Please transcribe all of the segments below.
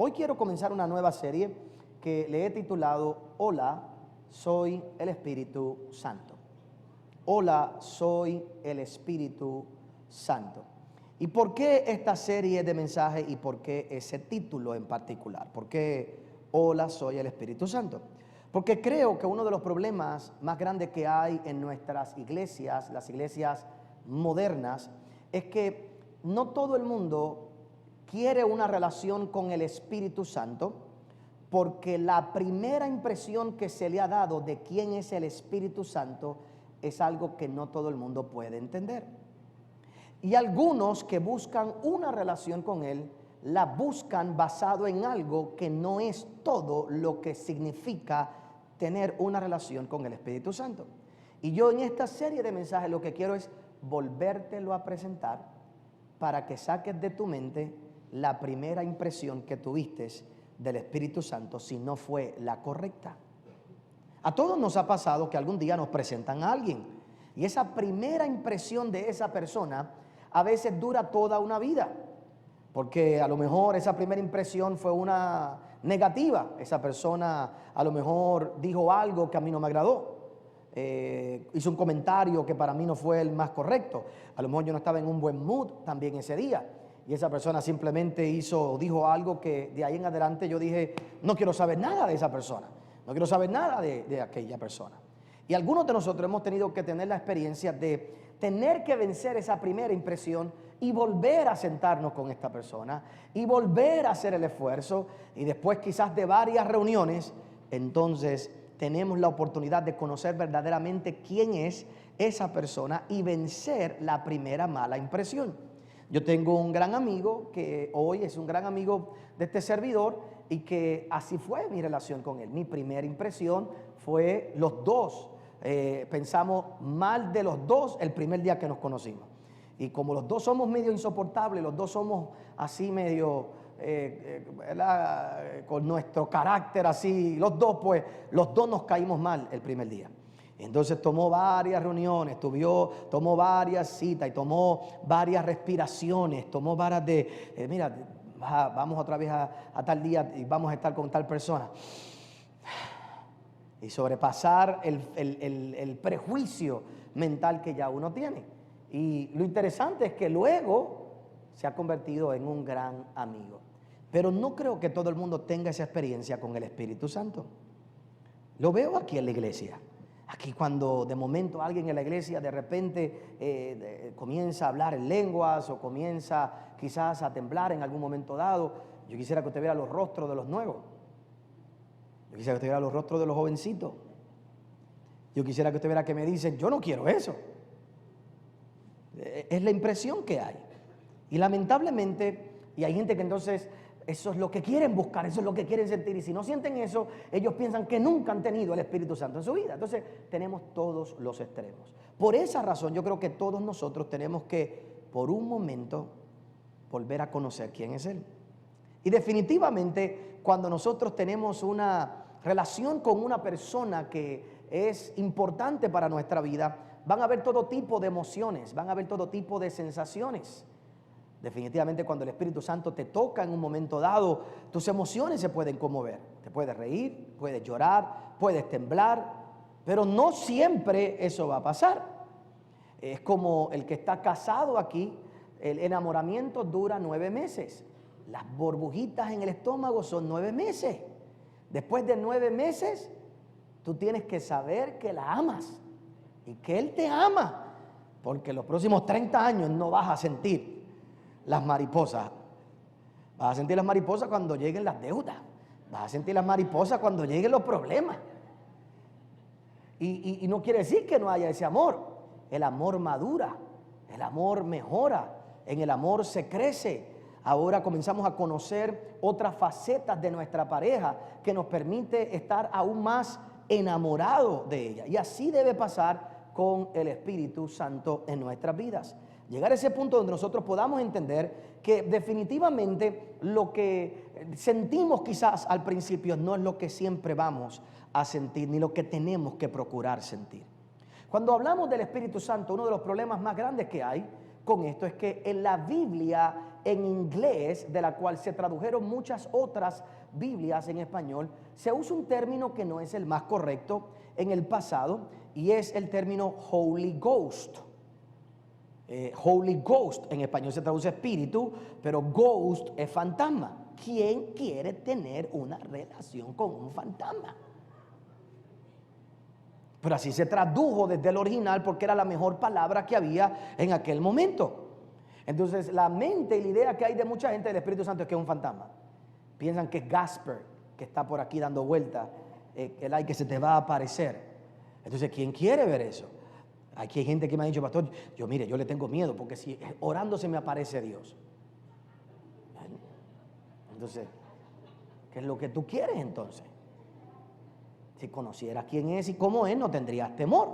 Hoy quiero comenzar una nueva serie que le he titulado Hola, soy el Espíritu Santo. Hola, soy el Espíritu Santo. ¿Y por qué esta serie de mensajes y por qué ese título en particular? ¿Por qué Hola, soy el Espíritu Santo? Porque creo que uno de los problemas más grandes que hay en nuestras iglesias, las iglesias modernas, es que no todo el mundo quiere una relación con el Espíritu Santo, porque la primera impresión que se le ha dado de quién es el Espíritu Santo es algo que no todo el mundo puede entender. Y algunos que buscan una relación con Él, la buscan basado en algo que no es todo lo que significa tener una relación con el Espíritu Santo. Y yo en esta serie de mensajes lo que quiero es volvértelo a presentar para que saques de tu mente la primera impresión que tuviste del Espíritu Santo, si no fue la correcta. A todos nos ha pasado que algún día nos presentan a alguien y esa primera impresión de esa persona a veces dura toda una vida, porque a lo mejor esa primera impresión fue una negativa. Esa persona a lo mejor dijo algo que a mí no me agradó, hizo un comentario que para mí no fue el más correcto. A lo mejor yo no estaba en un buen mood también ese día, y esa persona simplemente dijo algo que de ahí en adelante yo dije, no quiero saber nada de esa persona, no quiero saber nada de aquella persona. Y algunos de nosotros hemos tenido que tener la experiencia de tener que vencer esa primera impresión y volver a sentarnos con esta persona y volver a hacer el esfuerzo, y después quizás de varias reuniones, entonces tenemos la oportunidad de conocer verdaderamente quién es esa persona y vencer la primera mala impresión. Yo tengo un gran amigo que hoy es un gran amigo de este servidor, y que así fue mi relación con él. Mi primera impresión fue los dos. Pensamos mal de los dos el primer día que nos conocimos. Y como los dos somos medio insoportables, los dos somos así medio, con nuestro carácter así, los dos nos caímos mal el primer día. Entonces tomó varias reuniones, tomó varias citas y tomó varias respiraciones, tomó varias mira, vamos otra vez a tal día y vamos a estar con tal persona. Y sobrepasar el prejuicio mental que ya uno tiene. Y lo interesante es que luego se ha convertido en un gran amigo. Pero no creo que todo el mundo tenga esa experiencia con el Espíritu Santo. Lo veo aquí en la iglesia. Aquí cuando de momento alguien en la iglesia de repente comienza a hablar en lenguas o comienza quizás a temblar en algún momento dado, yo quisiera que usted viera los rostros de los nuevos. Yo quisiera que usted viera los rostros de los jovencitos. Yo quisiera que usted viera que me dicen, yo no quiero eso. Es la impresión que hay. Y lamentablemente, y hay gente que entonces eso es lo que quieren buscar, eso es lo que quieren sentir, y si no sienten eso, ellos piensan que nunca han tenido el Espíritu Santo en su vida. Entonces tenemos todos los extremos. Por esa razón yo creo que todos nosotros tenemos que por un momento volver a conocer quién es Él. Y definitivamente cuando nosotros tenemos una relación con una persona que es importante para nuestra vida, van a haber todo tipo de emociones, van a haber todo tipo de sensaciones. Definitivamente cuando el Espíritu Santo te toca en un momento dado, tus emociones se pueden conmover. Te puedes reír, puedes llorar, puedes temblar, pero no siempre eso va a pasar. Es como el que está casado aquí, el enamoramiento dura 9 meses. Las burbujitas en el estómago son 9 meses. Después de 9 meses, tú tienes que saber que la amas y que Él te ama, porque los próximos 30 años no vas a sentir las mariposas. Vas a sentir las mariposas cuando lleguen las deudas. Vas a sentir las mariposas cuando lleguen los problemas. Y no quiere decir que no haya ese amor. El amor madura, el amor mejora, en el amor se crece. Ahora comenzamos a conocer otras facetas de nuestra pareja que nos permite estar aún más enamorados de ella. Y así debe pasar con el Espíritu Santo en nuestras vidas. Llegar a ese punto donde nosotros podamos entender que definitivamente lo que sentimos quizás al principio no es lo que siempre vamos a sentir, ni lo que tenemos que procurar sentir. Cuando hablamos del Espíritu Santo, uno de los problemas más grandes que hay con esto es que en la Biblia en inglés, de la cual se tradujeron muchas otras Biblias en español, se usa un término que no es el más correcto en el pasado, y es el término Holy Ghost. Holy Ghost en español se traduce espíritu, pero ghost es fantasma. ¿Quién quiere tener una relación con un fantasma? Pero así se tradujo desde el original porque era la mejor palabra que había en aquel momento. Entonces la mente y la idea que hay de mucha gente del Espíritu Santo es que es un fantasma. Piensan que es Gasper, que está por aquí dando vueltas, el ay que se te va a aparecer. Entonces, ¿quién quiere ver eso? Aquí hay gente que me ha dicho, pastor, mire, yo le tengo miedo porque si orando se me aparece Dios. Entonces, ¿qué es lo que tú quieres entonces? Si conocieras quién es y cómo es, no tendrías temor.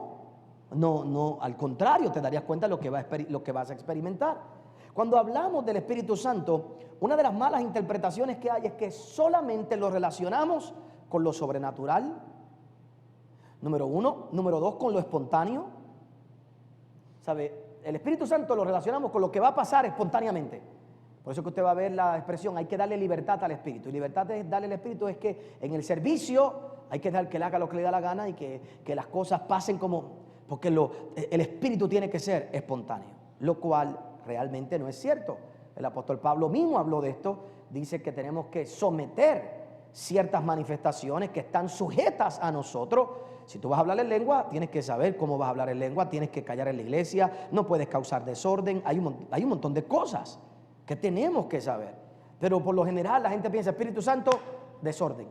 No, al contrario, te darías cuenta de lo que vas a experimentar. Cuando hablamos del Espíritu Santo, una de las malas interpretaciones que hay es que solamente lo relacionamos con lo sobrenatural, número uno. Número dos, con lo espontáneo. ¿Sabe? El Espíritu Santo lo relacionamos con lo que va a pasar espontáneamente. Por eso que usted va a ver la expresión, hay que darle libertad al Espíritu. Y libertad de darle al Espíritu es que en el servicio hay que dejar que él haga lo que le da la gana y que las cosas pasen como... Porque el Espíritu tiene que ser espontáneo, lo cual realmente no es cierto. El apóstol Pablo mismo habló de esto. Dice que tenemos que someter ciertas manifestaciones que están sujetas a nosotros. Si tú vas a hablar en lengua, tienes que saber cómo vas a hablar en lengua, tienes que callar en la iglesia, no puedes causar desorden. Hay un montón de cosas que tenemos que saber. Pero por lo general la gente piensa Espíritu Santo, desorden.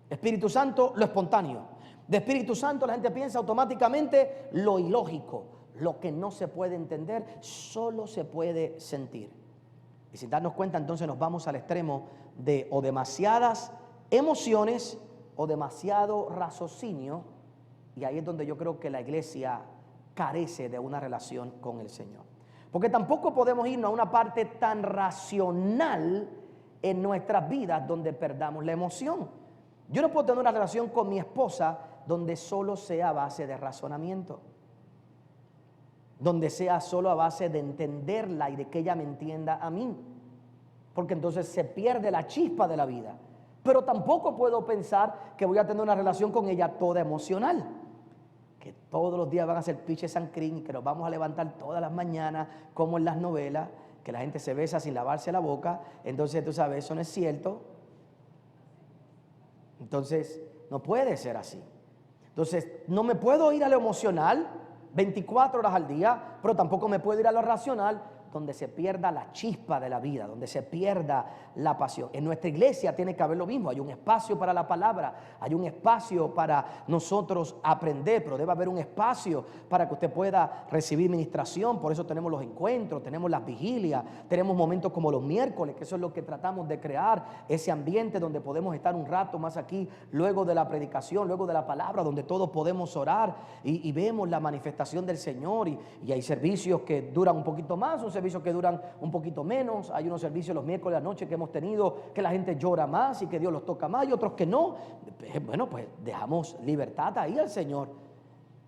Espíritu Santo, lo espontáneo. De Espíritu Santo la gente piensa automáticamente lo ilógico, lo que no se puede entender, solo se puede sentir. Y sin darnos cuenta, entonces nos vamos al extremo de o demasiadas emociones o demasiado raciocinio, y ahí es donde yo creo que la iglesia carece de una relación con el Señor. Porque tampoco podemos irnos a una parte tan racional en nuestras vidas donde perdamos la emoción. Yo no puedo tener una relación con mi esposa donde solo sea a base de razonamiento, donde sea solo a base de entenderla y de que ella me entienda a mí, porque entonces se pierde la chispa de la vida. Pero tampoco puedo pensar que voy a tener una relación con ella toda emocional, que todos los días van a ser piche sancrín y que nos vamos a levantar todas las mañanas como en las novelas, que la gente se besa sin lavarse la boca. Entonces tú sabes, eso no es cierto. Entonces no puede ser así. Entonces no me puedo ir a lo emocional 24 horas al día, pero tampoco me puedo ir a lo racional, donde se pierda la chispa de la vida, donde se pierda la pasión. En nuestra iglesia tiene que haber lo mismo. Hay un espacio para la palabra, hay un espacio para nosotros aprender, pero debe haber un espacio para que usted pueda recibir ministración. Por eso tenemos los encuentros, tenemos las vigilias, tenemos momentos como los miércoles, que eso es lo que tratamos de crear, ese ambiente donde podemos estar un rato más aquí, luego de la predicación, luego de la palabra, donde todos podemos orar y vemos la manifestación del Señor. Y hay servicios que duran un poquito más, un servicios que duran un poquito menos. Hay unos servicios los miércoles de la noche que hemos tenido que la gente llora más y que Dios los toca más, y otros que no. Bueno, pues dejamos libertad ahí al Señor,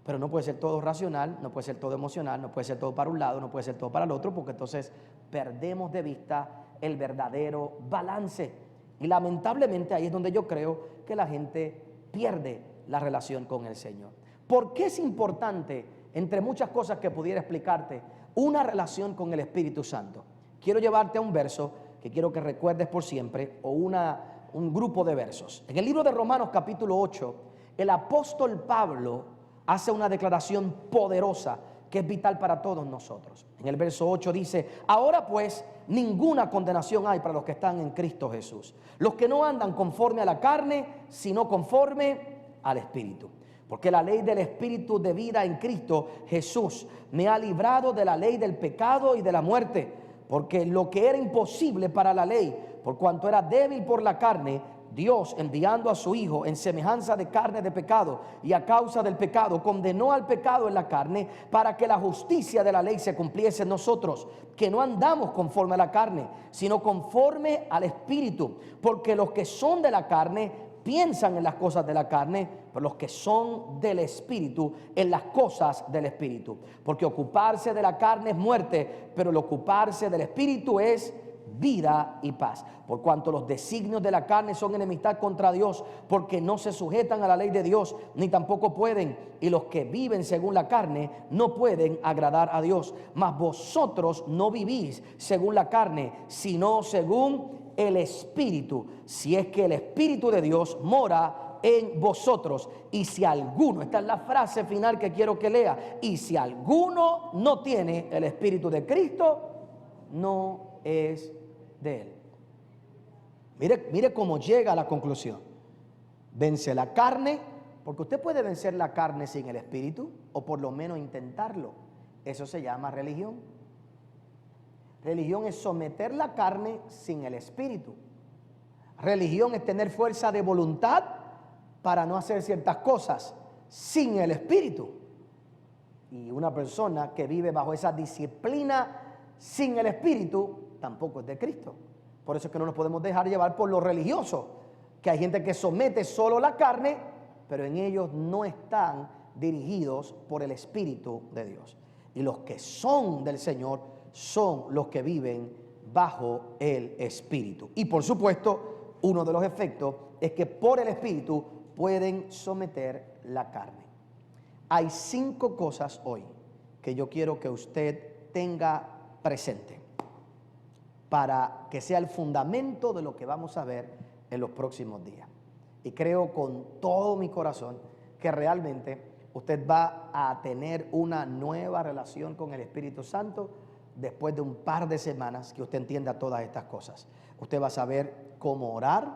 pero no puede ser todo racional, no puede ser todo emocional, no puede ser todo para un lado, no puede ser todo para el otro, porque entonces perdemos de vista el verdadero balance. Y lamentablemente ahí es donde yo creo que la gente pierde la relación con el Señor. ¿Por qué es importante, entre muchas cosas que pudiera explicarte, una relación con el Espíritu Santo? Quiero llevarte a un verso que quiero que recuerdes por siempre, o un grupo de versos. En el libro de Romanos capítulo 8, el apóstol Pablo hace una declaración poderosa que es vital para todos nosotros. En el verso 8 dice: ahora pues ninguna condenación hay para los que están en Cristo Jesús, los que no andan conforme a la carne, sino conforme al Espíritu. Porque la ley del Espíritu de vida en Cristo Jesús me ha librado de la ley del pecado y de la muerte. Porque lo que era imposible para la ley, por cuanto era débil por la carne, Dios, enviando a su Hijo en semejanza de carne de pecado, y a causa del pecado condenó al pecado en la carne, para que la justicia de la ley se cumpliese en nosotros, que no andamos conforme a la carne, sino conforme al Espíritu. Porque los que son de la carne piensan en las cosas de la carne, pero los que son del Espíritu en las cosas del Espíritu. Porque ocuparse de la carne es muerte, pero el ocuparse del Espíritu es vida y paz. Por cuanto los designios de la carne son enemistad contra Dios, porque no se sujetan a la ley de Dios, ni tampoco pueden. Y los que viven según la carne no pueden agradar a Dios. Mas vosotros no vivís según la carne, sino según el Espíritu, si es que el Espíritu de Dios mora en vosotros. Y si alguno, esta es la frase final que quiero que lea, y si alguno no tiene el Espíritu de Cristo, no es de él. Mire cómo llega a la conclusión. Vence la carne, porque usted puede vencer la carne sin el Espíritu, o por lo menos intentarlo. Eso se llama religión. Religión es someter la carne sin el Espíritu. Religión es tener fuerza de voluntad para no hacer ciertas cosas sin el Espíritu. Y una persona que vive bajo esa disciplina sin el Espíritu tampoco es de Cristo. Por eso es que no nos podemos dejar llevar por lo religioso, que hay gente que somete solo la carne, pero en ellos no están dirigidos por el Espíritu de Dios. Y los que son del Señor son los que viven bajo el Espíritu. Y por supuesto, uno de los efectos es que por el Espíritu pueden someter la carne. Hay 5 cosas hoy que yo quiero que usted tenga presente para que sea el fundamento de lo que vamos a ver en los próximos días. Y creo con todo mi corazón que realmente usted va a tener una nueva relación con el Espíritu Santo después de un par de semanas que usted entienda todas estas cosas. Usted va a saber cómo orar,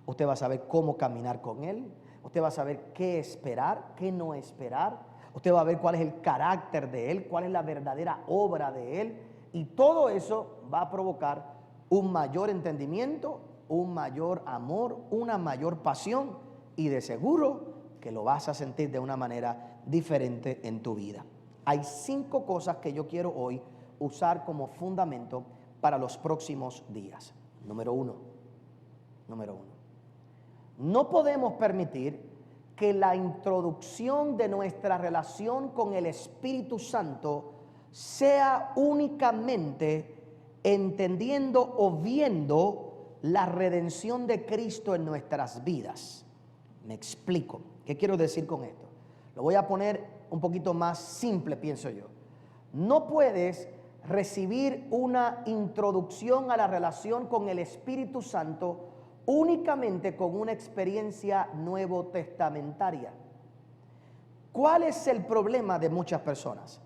usted va a saber cómo caminar con Él, usted va a saber qué esperar, qué no esperar, usted va a ver cuál es el carácter de Él, cuál es la verdadera obra de Él, y todo eso va a provocar un mayor entendimiento, un mayor amor, una mayor pasión, y de seguro que lo vas a sentir de una manera diferente en tu vida. Hay 5 cosas que yo quiero hoy usar como fundamento para los próximos días. Número uno. No podemos permitir que la introducción de nuestra relación con el Espíritu Santo sea únicamente entendiendo o viendo la redención de Cristo en nuestras vidas. Me explico. ¿Qué quiero decir con esto? Lo voy a poner un poquito más simple, pienso yo. No puedes recibir una introducción a la relación con el Espíritu Santo únicamente con una experiencia nuevo testamentaria. ¿Cuál es el problema de muchas personas?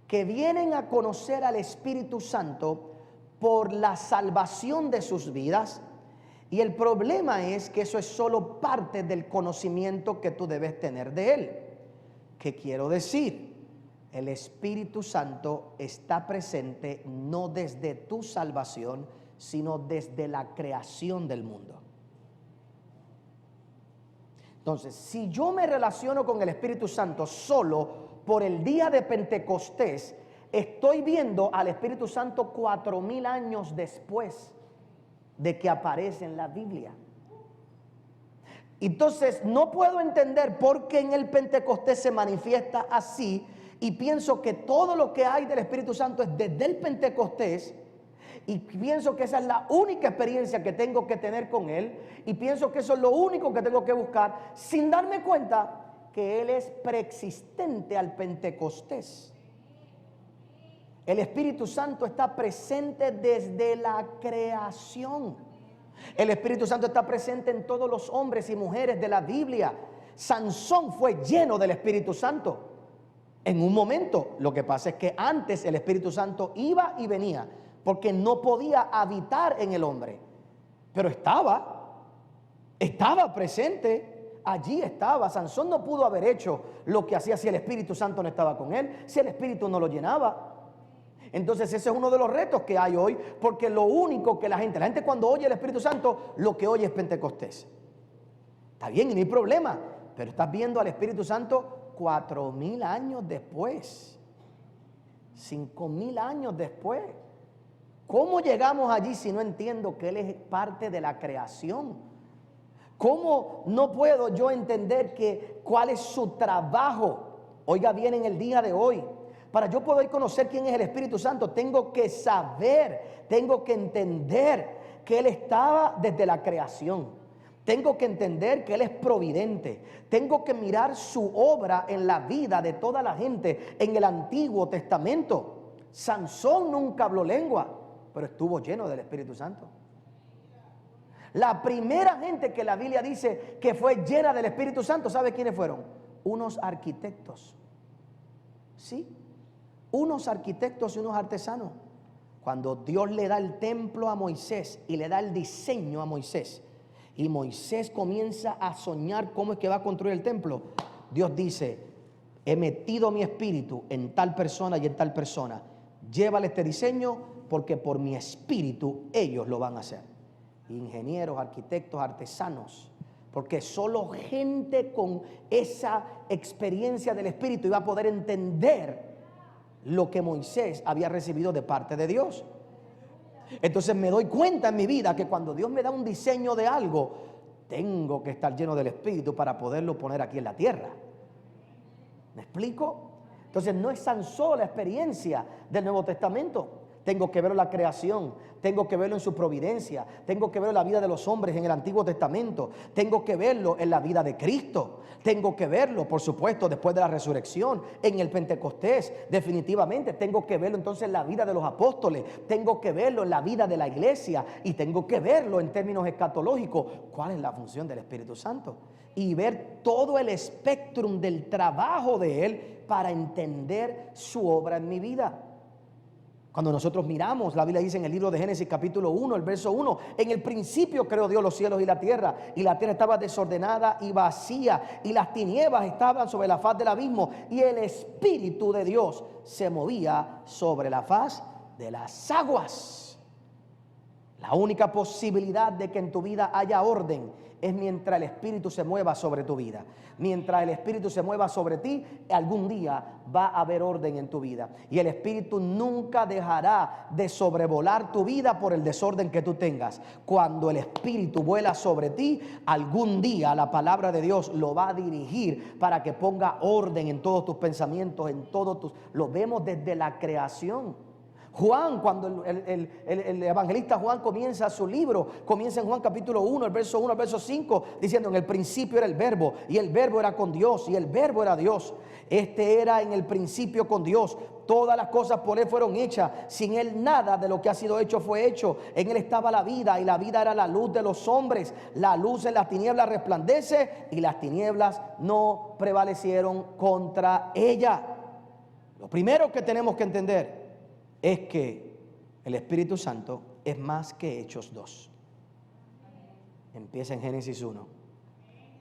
Que vienen a conocer al Espíritu Santo por la salvación de sus vidas, y el problema es que eso es solo parte del conocimiento que tú debes tener de Él. ¿Qué quiero decir? El Espíritu Santo está presente no desde tu salvación, sino desde la creación del mundo. Entonces, si yo me relaciono con el Espíritu Santo solo por el día de Pentecostés, estoy viendo al Espíritu Santo 4000 años después de que aparece en la Biblia. Entonces, no puedo entender por qué en el Pentecostés se manifiesta así, y pienso que todo lo que hay del Espíritu Santo es desde el Pentecostés, y pienso que esa es la única experiencia que tengo que tener con Él, y pienso que eso es lo único que tengo que buscar, sin darme cuenta que Él es preexistente al Pentecostés. El Espíritu Santo está presente desde la creación. El Espíritu Santo está presente en todos los hombres y mujeres de la Biblia. Sansón fue lleno del Espíritu Santo en un momento. Lo que pasa es que antes el Espíritu Santo iba y venía, porque no podía habitar en el hombre, pero estaba presente, allí estaba. Sansón no pudo haber hecho lo que hacía si el Espíritu Santo no estaba con él, si el Espíritu no lo llenaba. Entonces ese es uno de los retos que hay hoy, porque lo único que la gente cuando oye el Espíritu Santo, lo que oye es Pentecostés. Está bien y no hay problema, pero estás viendo al Espíritu Santo 4000 años después, 5000 años después. ¿Cómo llegamos allí si no entiendo que Él es parte de la creación? ¿Cómo no puedo yo entender cuál es su trabajo? Oiga bien, en el día de hoy, para yo poder conocer quién es el Espíritu Santo, tengo que saber, tengo que entender que Él estaba desde la creación. Tengo que entender que Él es providente. Tengo que mirar su obra en la vida de toda la gente en el Antiguo Testamento. Sansón nunca habló lengua, pero estuvo lleno del Espíritu Santo. La primera gente que la Biblia dice que fue llena del Espíritu Santo, ¿sabe quiénes fueron? Unos arquitectos. Sí, unos arquitectos y unos artesanos. Cuando Dios le da el templo a Moisés y le da el diseño a Moisés, y Moisés comienza a soñar cómo es que va a construir el templo, Dios dice: he metido mi espíritu en tal persona y en tal persona. Llévale este diseño porque por mi espíritu ellos lo van a hacer. Ingenieros, arquitectos, artesanos, porque solo gente con esa experiencia del espíritu iba a poder entender lo que Moisés había recibido de parte de Dios. Entonces me doy cuenta en mi vida que cuando Dios me da un diseño de algo, tengo que estar lleno del Espíritu para poderlo poner aquí en la tierra. ¿Me explico? Entonces no es tan solo la experiencia del Nuevo Testamento. Tengo que verlo en la creación, tengo que verlo en su providencia, tengo que verlo en la vida de los hombres en el Antiguo Testamento, tengo que verlo en la vida de Cristo, tengo que verlo, por supuesto, después de la resurrección, en el Pentecostés, definitivamente, tengo que verlo entonces en la vida de los apóstoles, tengo que verlo en la vida de la iglesia y tengo que verlo en términos escatológicos. ¿Cuál es la función del Espíritu Santo? Y ver todo el espectrum del trabajo de Él para entender su obra en mi vida. Cuando nosotros miramos, la Biblia dice en el libro de Génesis capítulo 1, el verso 1, en el principio creó Dios los cielos y la tierra estaba desordenada y vacía, y las tinieblas estaban sobre la faz del abismo, y el Espíritu de Dios se movía sobre la faz de las aguas. La única posibilidad de que en tu vida haya orden es mientras el Espíritu se mueva sobre tu vida. Mientras el Espíritu se mueva sobre ti, algún día va a haber orden en tu vida. Y el Espíritu nunca dejará de sobrevolar tu vida por el desorden que tú tengas. Cuando el Espíritu vuela sobre ti, algún día la palabra de Dios lo va a dirigir para que ponga orden en todos tus pensamientos, en todos tus... Lo vemos desde la creación. Juan, cuando el evangelista Juan comienza su libro, comienza en Juan capítulo 1, el verso 1 al verso 5, diciendo: en el principio era el verbo, y el verbo era con Dios, y el verbo era Dios. Este era en el principio con Dios. Todas las cosas por Él fueron hechas. Sin Él nada de lo que ha sido hecho fue hecho. En Él estaba la vida, y la vida era la luz de los hombres. La luz en las tinieblas resplandece, y las tinieblas no prevalecieron contra ella. Lo primero que tenemos que entender es que el Espíritu Santo es más que Hechos 2. Empieza en Génesis 1,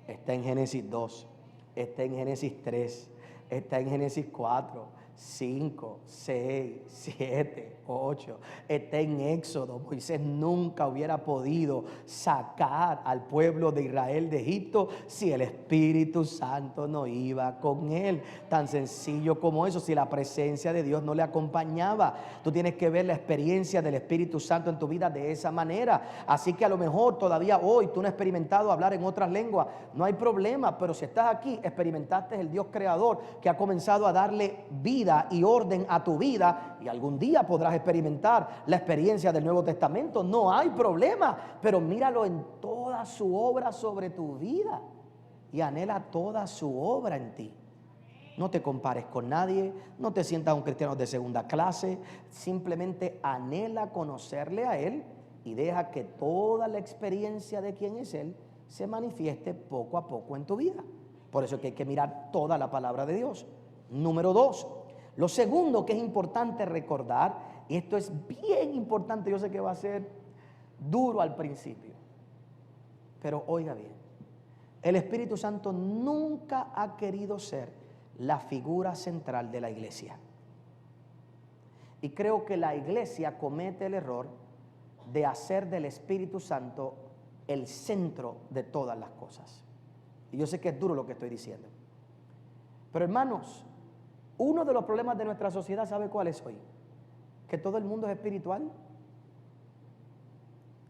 está en Génesis 2, está en Génesis 3, está en Génesis 4, 5, 6, 7, 8, está en Éxodo. Moisés nunca hubiera podido sacar al pueblo de Israel de Egipto si el Espíritu Santo no iba con él. Tan sencillo como eso, si la presencia de Dios no le acompañaba. Tú tienes que ver la experiencia del Espíritu Santo en tu vida de esa manera. Así que a lo mejor todavía hoy tú no has experimentado hablar en otras lenguas, no hay problema, pero si estás aquí, experimentaste el Dios creador que ha comenzado a darle vida y orden a tu vida, y algún día podrás experimentar la experiencia del Nuevo Testamento. No hay problema, pero míralo en toda su obra sobre tu vida y anhela toda su obra en ti. No te compares con nadie, no te sientas un cristiano de segunda clase, simplemente anhela conocerle a Él y deja que toda la experiencia de quién es Él se manifieste poco a poco en tu vida. Por eso es que hay que mirar toda la palabra de Dios. Número 2, lo segundo que es importante recordar, y esto es bien importante, yo sé que va a ser duro al principio, pero oiga bien, el Espíritu Santo nunca ha querido ser la figura central de la iglesia. Y creo que la iglesia comete el error de hacer del Espíritu Santo el centro de todas las cosas. Y yo sé que es duro lo que estoy diciendo, pero hermanos, uno de los problemas de nuestra sociedad, ¿sabe cuál es hoy? Que todo el mundo es espiritual.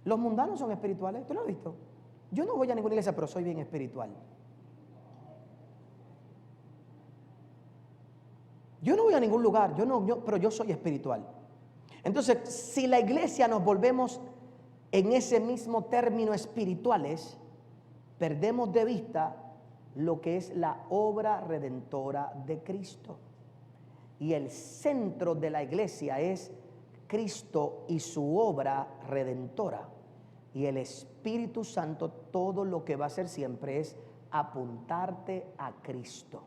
Los mundanos son espirituales, ¿tú lo has visto? yo no voy a ninguna iglesia, pero soy bien espiritual. Yo no voy a ningún lugar, pero yo soy espiritual. Entonces, si la iglesia nos volvemos en ese mismo término espirituales, perdemos de vista lo que es la obra redentora de Cristo. Y el centro de la iglesia es Cristo y su obra redentora. Y el Espíritu Santo, todo lo que va a hacer siempre es apuntarte a Cristo,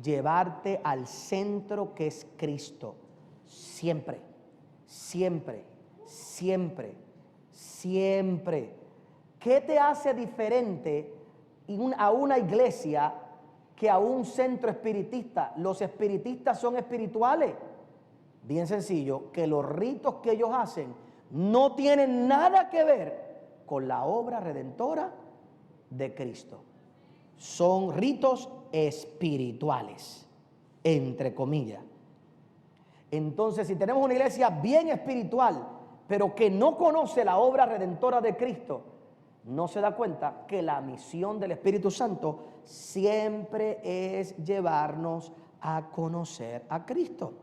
llevarte al centro que es Cristo. Siempre, siempre, siempre, siempre. ¿Qué te hace diferente a una iglesia que a un centro espiritista? Los espiritistas son espirituales. Bien sencillo, que los ritos que ellos hacen no tienen nada que ver con la obra redentora de Cristo. Son ritos espirituales, entre comillas. Entonces, si tenemos una iglesia bien espiritual, pero que no conoce la obra redentora de Cristo, no se da cuenta que la misión del Espíritu Santo siempre es llevarnos a conocer a Cristo.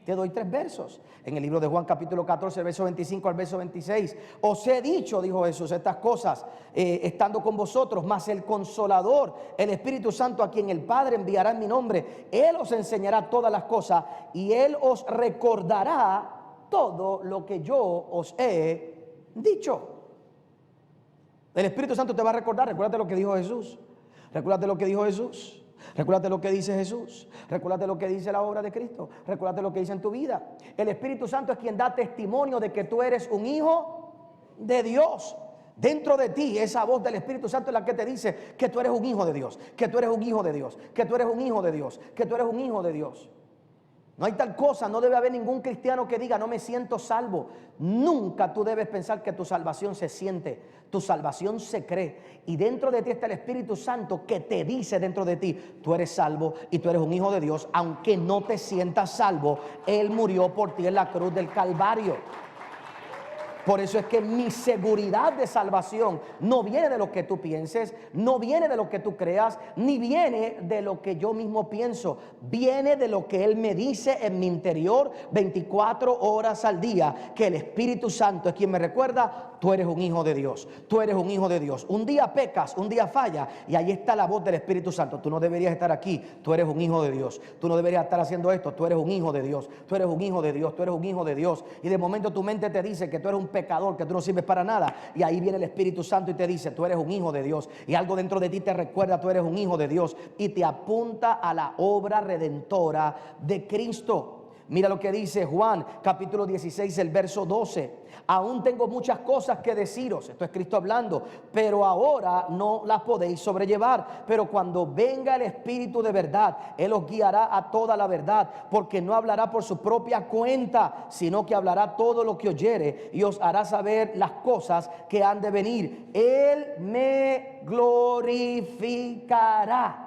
Te doy 3 versos. En el libro de Juan capítulo 14, el verso 25 al verso 26. Os he dicho, dijo Jesús, estas cosas estando con vosotros, mas el Consolador, el Espíritu Santo, a quien el Padre enviará en mi nombre, Él os enseñará todas las cosas y Él os recordará todo lo que yo os he dicho. El Espíritu Santo te va a recordar. Recuérdate lo que dijo Jesús. Recuérdate lo que dijo Jesús. Recuérdate lo que dice Jesús. Recuérdate lo que dice la obra de Cristo. Recuérdate lo que dice en tu vida. El Espíritu Santo es quien da testimonio de que tú eres un hijo de Dios. Dentro de ti, esa voz del Espíritu Santo es la que te dice que tú eres un hijo de Dios, que tú eres un hijo de Dios, que tú eres un hijo de Dios, que tú eres un hijo de Dios. No hay tal cosa, no debe haber ningún cristiano que diga no me siento salvo. Nunca tú debes pensar que tu salvación se siente, tu salvación se cree. Y dentro de ti está el Espíritu Santo que te dice dentro de ti, tú eres salvo y tú eres un hijo de Dios, aunque no te sientas salvo. Él murió por ti en la cruz del Calvario. Por eso es que mi seguridad de salvación no viene de lo que tú pienses, no viene de lo que tú creas, ni viene de lo que yo mismo pienso. Viene de lo que Él me dice en mi interior 24 horas al día, que el Espíritu Santo es quien me recuerda, tú eres un hijo de Dios, tú eres un hijo de Dios. Un día pecas, un día falla y ahí está la voz del Espíritu Santo. Tú no deberías estar aquí, tú eres un hijo de Dios. Tú no deberías estar haciendo esto, tú eres un hijo de Dios. Tú eres un hijo de Dios, tú eres un hijo de Dios. Y de momento tu mente te dice que tú eres un pecador, que tú no sirves para nada, y ahí viene el Espíritu Santo y te dice tú eres un hijo de Dios, y algo dentro de ti te recuerda tú eres un hijo de Dios y te apunta a la obra redentora de Cristo. Mira lo que dice Juan capítulo 16, el verso 12. Aún tengo muchas cosas que deciros, esto es Cristo hablando, pero ahora no las podéis sobrellevar. Pero cuando venga el Espíritu de verdad, Él os guiará a toda la verdad, porque no hablará por su propia cuenta, sino que hablará todo lo que oyere y os hará saber las cosas que han de venir. Él me glorificará,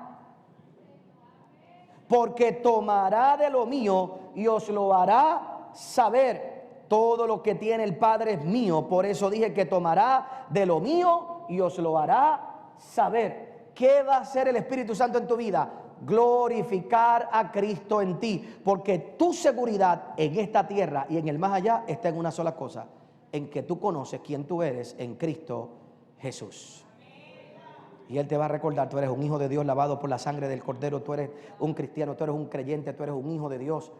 porque tomará de lo mío y os lo hará saber. Todo lo que tiene el Padre es mío. Por eso dije que tomará de lo mío y os lo hará saber. ¿Qué va a hacer el Espíritu Santo en tu vida? Glorificar a Cristo en ti. Porque tu seguridad en esta tierra y en el más allá está en una sola cosa: en que tú conoces quién tú eres en Cristo Jesús. Y Él te va a recordar, tú eres un hijo de Dios lavado por la sangre del Cordero, tú eres un cristiano, tú eres un creyente, tú eres un hijo de Dios.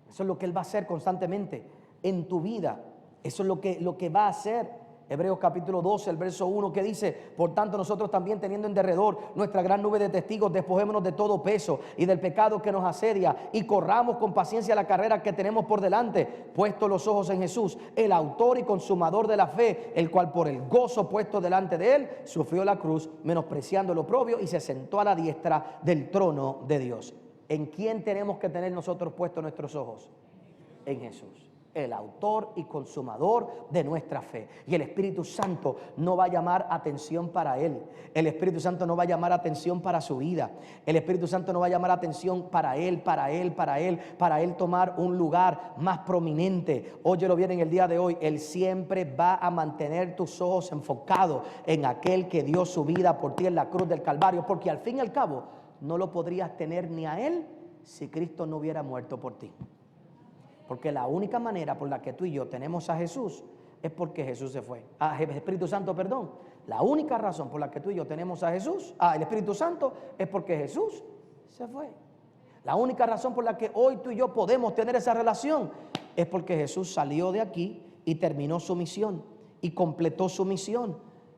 Eso es lo que Él va a hacer constantemente en tu vida. Eso es lo que va a hacer. Hebreos capítulo 12, el verso 1, que dice: por tanto nosotros también, teniendo en derredor nuestra gran nube de testigos, despojémonos de todo peso y del pecado que nos asedia, y corramos con paciencia la carrera que tenemos por delante, puesto los ojos en Jesús, el autor y consumador de la fe, el cual por el gozo puesto delante de Él sufrió la cruz, menospreciando el oprobio, y se sentó a la diestra del trono de Dios. ¿En quién tenemos que tener nosotros puestos nuestros ojos? En Jesús. el autor y consumador de nuestra fe. Y el Espíritu Santo no va a llamar atención para él. El Espíritu Santo no va a llamar atención para su vida. El Espíritu Santo no va a llamar atención para él tomar un lugar más prominente. Óyelo bien en el día de hoy. Él siempre va a mantener tus ojos enfocados en aquel que dio su vida por ti en la cruz del Calvario. Porque al fin y al cabo no lo podrías tener ni a él si Cristo no hubiera muerto por ti. Porque la única manera por la que tú y yo tenemos a Jesús es porque Jesús se fue. Espíritu Santo, perdón. La única razón por la que tú y yo tenemos a Jesús, el Espíritu Santo, es porque Jesús se fue. La única razón por la que hoy tú y yo podemos tener esa relación es porque Jesús salió de aquí y terminó su misión y completó su misión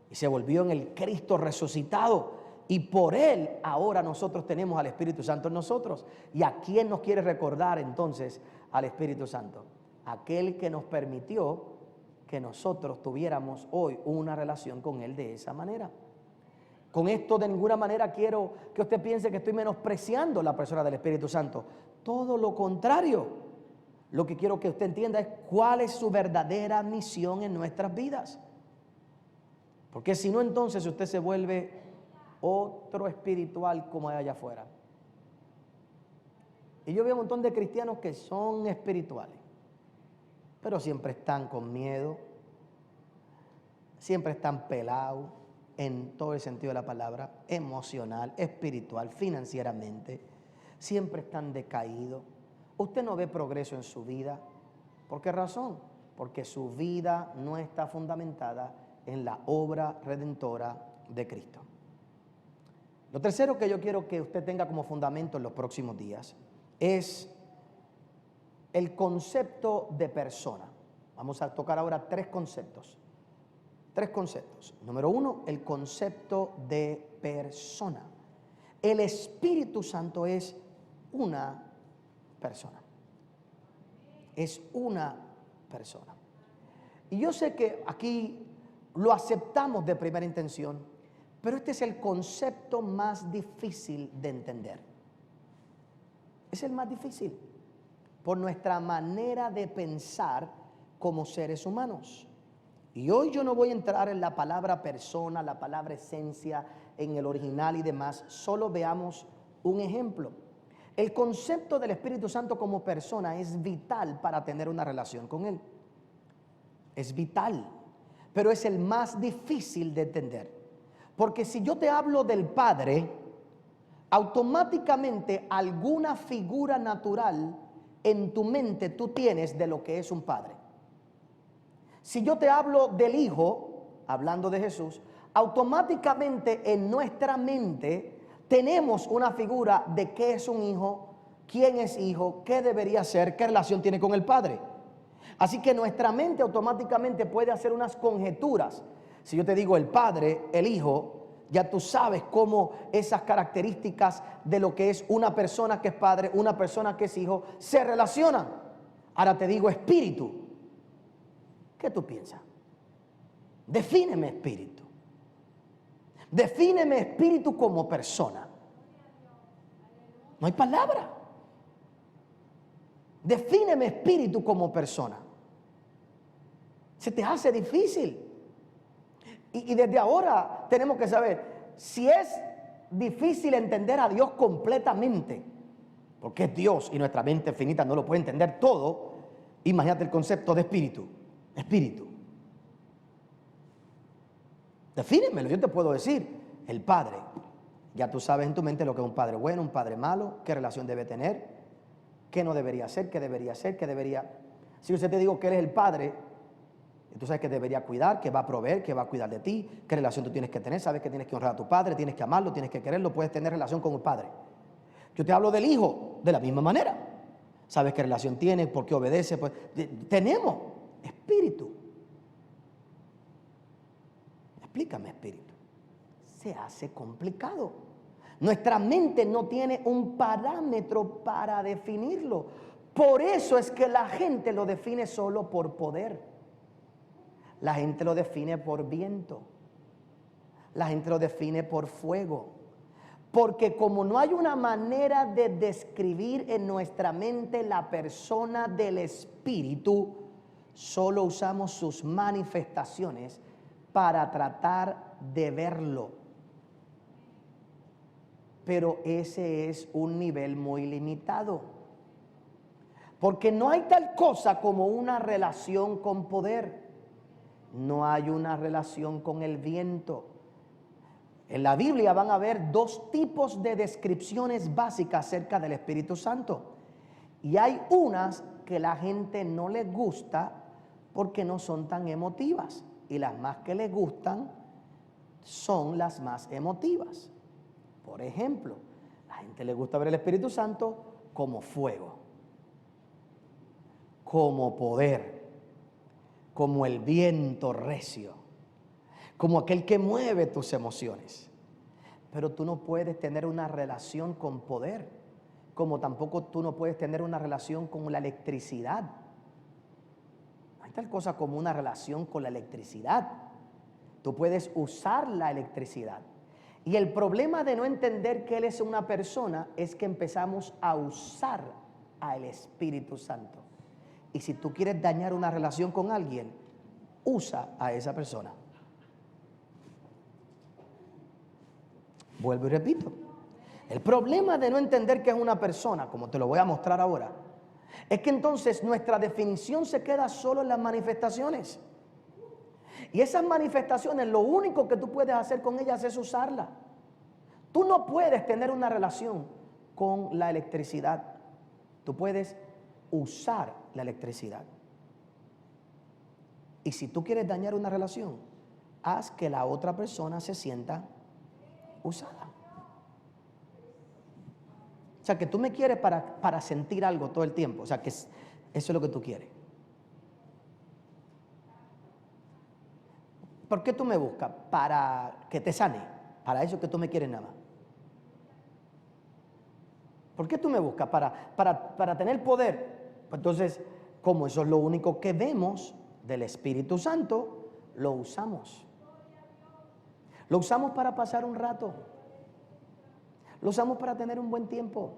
y se volvió en el Cristo resucitado. Y por Él ahora nosotros tenemos al Espíritu Santo en nosotros. ¿Y a quién nos quiere recordar entonces al Espíritu Santo? Aquel que nos permitió que nosotros tuviéramos hoy una relación con Él de esa manera. Con esto de ninguna manera quiero que usted piense que estoy menospreciando la persona del Espíritu Santo. Todo lo contrario. Lo que quiero que usted entienda es cuál es su verdadera misión en nuestras vidas. Porque si no, entonces usted se vuelve otro espiritual como hay allá afuera. Y yo veo un montón de cristianos que son espirituales, pero siempre están con miedo, siempre están pelados en todo el sentido de la palabra, emocional, espiritual, financieramente, siempre están decaídos. Usted no ve progreso en su vida. ¿Por qué razón? Porque su vida no está fundamentada en la obra redentora de Cristo. Lo tercero que yo quiero que usted tenga como fundamento en los próximos días es el concepto de persona. Vamos a tocar ahora tres conceptos. Número uno, el concepto de persona. El Espíritu Santo es una persona. Es una persona. Y yo sé que aquí lo aceptamos de primera intención, pero este es el concepto más difícil de entender. Es el más difícil por nuestra manera de pensar como seres humanos. Y hoy yo no voy a entrar en la palabra persona, la palabra esencia, en el original y demás. Solo veamos un ejemplo. El concepto del Espíritu Santo como persona es vital para tener una relación con Él. Es vital, pero es el más difícil de entender. Porque si yo te hablo del Padre, automáticamente alguna figura natural en tu mente tú tienes de lo que es un padre. Si yo te hablo del Hijo, hablando de Jesús, automáticamente en nuestra mente tenemos una figura de qué es un hijo, quién es hijo, qué debería ser, qué relación tiene con el Padre. Así que nuestra mente automáticamente puede hacer unas conjeturas. Si yo te digo el Padre, el Hijo, ya tú sabes cómo esas características de lo que es una persona que es padre, una persona que es hijo, se relacionan. Ahora te digo espíritu. ¿Qué tú piensas? Defíneme espíritu. Defíneme espíritu como persona. No hay palabra. Defíneme espíritu como persona. Se te hace difícil. Y desde ahora tenemos que saber, si es difícil entender a Dios completamente, porque es Dios y nuestra mente finita no lo puede entender todo, imagínate el concepto de espíritu. Espíritu. Defínemelo, yo te puedo decir, el Padre. Ya tú sabes en tu mente lo que es un padre bueno, un padre malo, qué relación debe tener, qué no debería ser, qué debería ser, qué debería... Si yo te digo que Él es el Padre, tú sabes que debería cuidar, que va a proveer, que va a cuidar de ti, qué relación tú tienes que tener, sabes que tienes que honrar a tu padre, tienes que amarlo, tienes que quererlo, puedes tener relación con el Padre. Yo te hablo del Hijo de la misma manera. Sabes qué relación tiene, por qué obedece, pues tenemos espíritu. Explícame espíritu. Se hace complicado. Nuestra mente no tiene un parámetro para definirlo. Por eso es que la gente lo define solo por poder. La gente lo define por viento. La gente lo define por fuego. Porque como no hay una manera de describir en nuestra mente la persona del Espíritu, solo usamos sus manifestaciones para tratar de verlo. Pero ese es un nivel muy limitado. Porque no hay tal cosa como una relación con poder. No hay una relación con el viento. En la Biblia van a haber dos tipos de descripciones básicas acerca del Espíritu Santo. Y hay unas que la gente no les gusta porque no son tan emotivas. Y las más que les gustan son las más emotivas. Por ejemplo, a la gente le gusta ver el Espíritu Santo como fuego, como poder, como el viento recio, como aquel que mueve tus emociones. Pero tú no puedes tener una relación con poder, como tampoco tú no puedes tener una relación con la electricidad. No hay tal cosa como una relación con la electricidad. Tú puedes usar la electricidad. Y el problema de no entender que Él es una persona es que empezamos a usar al Espíritu Santo. Y si tú quieres dañar una relación con alguien, usa a esa persona. Vuelvo y repito. El problema de no entender que es una persona, como te lo voy a mostrar ahora, es que entonces nuestra definición se queda solo en las manifestaciones. Y esas manifestaciones, lo único que tú puedes hacer con ellas es usarlas. Tú no puedes tener una relación con la electricidad. Tú puedes usar la electricidad. Y si tú quieres dañar una relación, haz que la otra persona se sienta usada. O sea, que tú me quieres para sentir algo todo el tiempo. O sea, que eso es lo que tú quieres. ¿Por qué tú me buscas? Para que te sane. Para eso que tú me quieres nada más. ¿Por qué tú me buscas? Para tener poder. Pues entonces, como eso es lo único que vemos del Espíritu Santo, lo usamos. Lo usamos para pasar un rato. Lo usamos para tener un buen tiempo.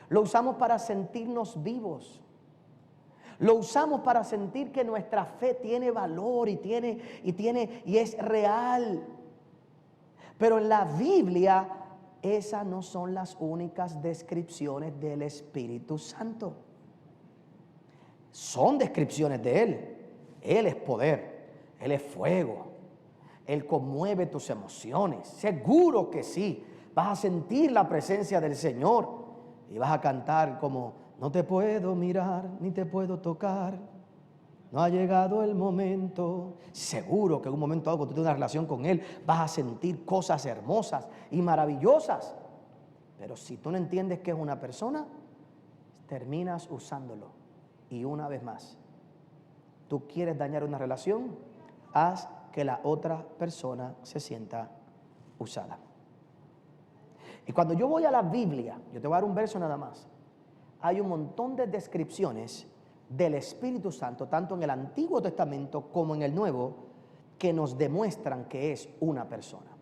Lo usamos para sentirnos vivos. Lo usamos para sentir que nuestra fe tiene valor y es real. Pero en la Biblia, esas no son las únicas descripciones del Espíritu Santo. Son descripciones de Él. Él es poder, Él es fuego, Él conmueve tus emociones. Seguro que sí. Vas a sentir la presencia del Señor y vas a cantar como: no te puedo mirar ni te puedo tocar, no ha llegado el momento. Seguro que en un momento dado, cuando tú tienes una relación con Él, vas a sentir cosas hermosas y maravillosas. Pero si tú no entiendes que es una persona, terminas usándolo. Y una vez más, tú quieres dañar una relación, haz que la otra persona se sienta usada. Y cuando yo voy a la Biblia, yo te voy a dar un verso nada más, hay un montón de descripciones del Espíritu Santo, tanto en el Antiguo Testamento como en el Nuevo, que nos demuestran que es una persona.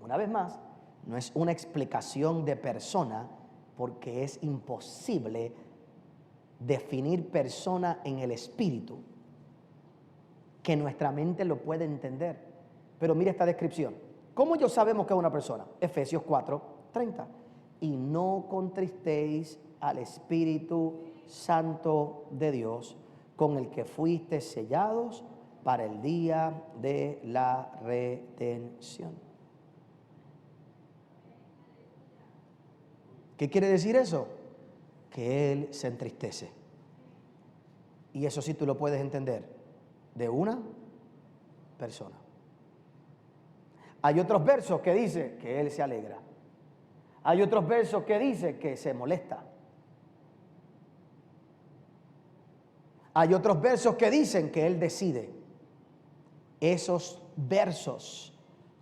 Una vez más, no es una explicación de persona, porque es imposible definir persona en el Espíritu, que nuestra mente lo puede entender. Pero mira esta descripción. ¿Cómo yo sabemos que es una persona? Efesios 4:30. Y no contristéis al Espíritu Santo de Dios, con el que fuiste sellados para el día de la redención. ¿Qué quiere decir eso? Que Él se entristece. Y eso sí tú lo puedes entender de una persona. Hay otros versos que dice que Él se alegra. Hay otros versos que dice que se molesta. Hay otros versos que dicen que Él decide. Esos versos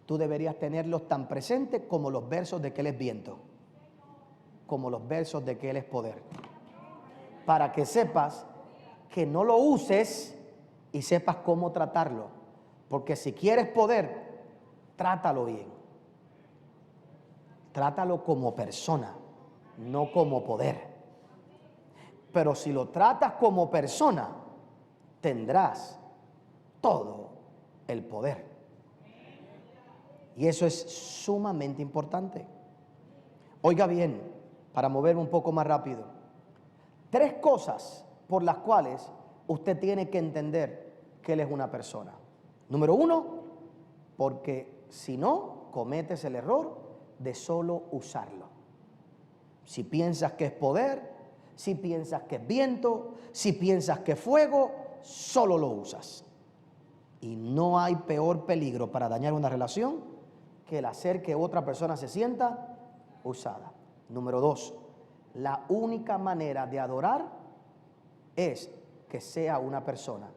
tú deberías tenerlos tan presentes como los versos de que Él es viento, como los versos de que Él es poder, para que sepas que no lo uses y sepas cómo tratarlo. Porque si quieres poder, trátalo bien. Trátalo como persona, no como poder. Pero si lo tratas como persona, tendrás todo el poder. Y eso es sumamente importante. Oiga bien, para moverme un poco más rápido. 3 cosas por las cuales usted tiene que entender que Él es una persona. Número 1, porque si no, cometes el error de solo usarlo. Si piensas que es poder, si piensas que es viento, si piensas que es fuego, solo lo usas. Y no hay peor peligro para dañar una relación que el hacer que otra persona se sienta usada. Número 2, la única manera de adorar es que sea una persona.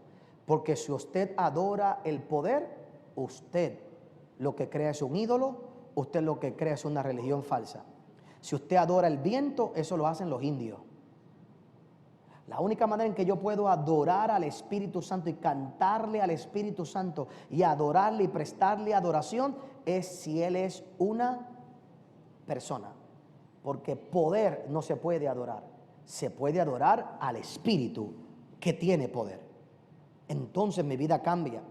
Porque si usted adora el poder, usted lo que crea es un ídolo, usted lo que crea es una religión falsa. Si usted adora el viento, eso lo hacen los indios. La única manera en que yo puedo adorar al Espíritu Santo y cantarle al Espíritu Santo y adorarle y prestarle adoración es si Él es una persona. Porque poder no se puede adorar. Se puede adorar al Espíritu que tiene poder. Entonces mi vida cambia.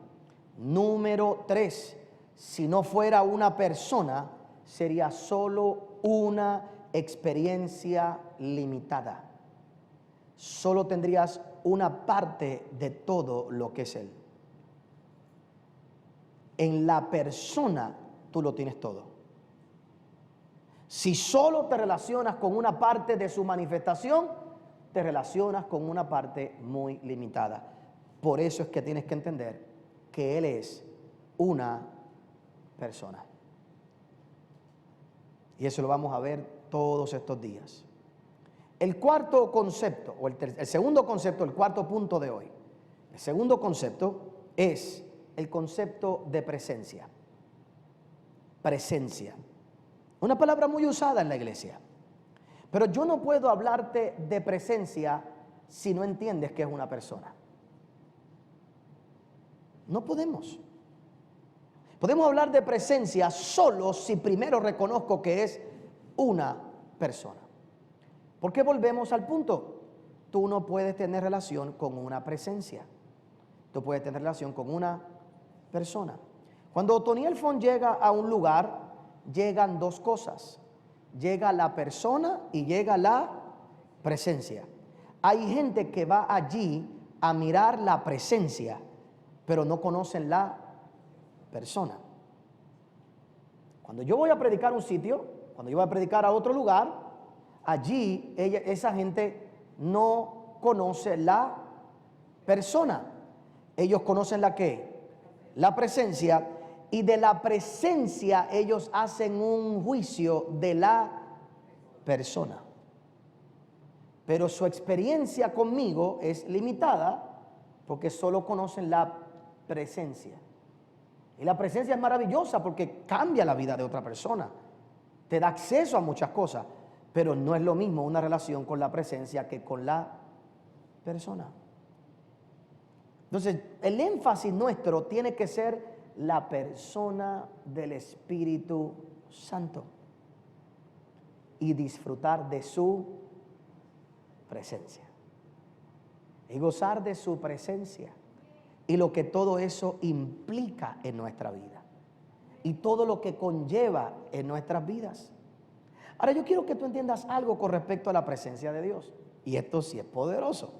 Número 3, si no fuera una persona, sería solo una experiencia limitada. Solo tendrías una parte de todo lo que es Él. En la persona tú lo tienes todo. Si solo te relacionas con una parte de su manifestación, te relacionas con una parte muy limitada. Por eso es que tienes que entender que Él es una persona. Y eso lo vamos a ver todos estos días. El cuarto concepto, o el segundo concepto, el cuarto punto de hoy. El segundo concepto es el concepto de presencia. Presencia. Una palabra muy usada en la iglesia. Pero yo no puedo hablarte de presencia si no entiendes que es una persona. No podemos. Podemos hablar de presencia solo si primero reconozco que es una persona. ¿Por qué volvemos al punto? Tú no puedes tener relación con una presencia. Tú puedes tener relación con una persona. Cuando Otoniel Font llega a un lugar, llegan 2 cosas. Llega la persona y llega la presencia. Hay gente que va allí a mirar la presencia, pero no conocen la persona. Cuando yo voy a predicar un sitio, cuando yo voy a predicar a otro lugar, allí esa gente no conoce la persona. Ellos conocen la ¿qué? La presencia. Y de la presencia ellos hacen un juicio de la persona. Pero su experiencia conmigo es limitada porque solo conocen la presencia. Y la presencia es maravillosa porque cambia la vida de otra persona. Te da acceso a muchas cosas. Pero no es lo mismo una relación con la presencia que con la persona. Entonces, el énfasis nuestro tiene que ser la persona del Espíritu Santo y disfrutar de su presencia y gozar de su presencia y lo que todo eso implica en nuestra vida y todo lo que conlleva en nuestras vidas. Ahora yo quiero que tú entiendas algo con respecto a la presencia de Dios, y esto sí es poderoso.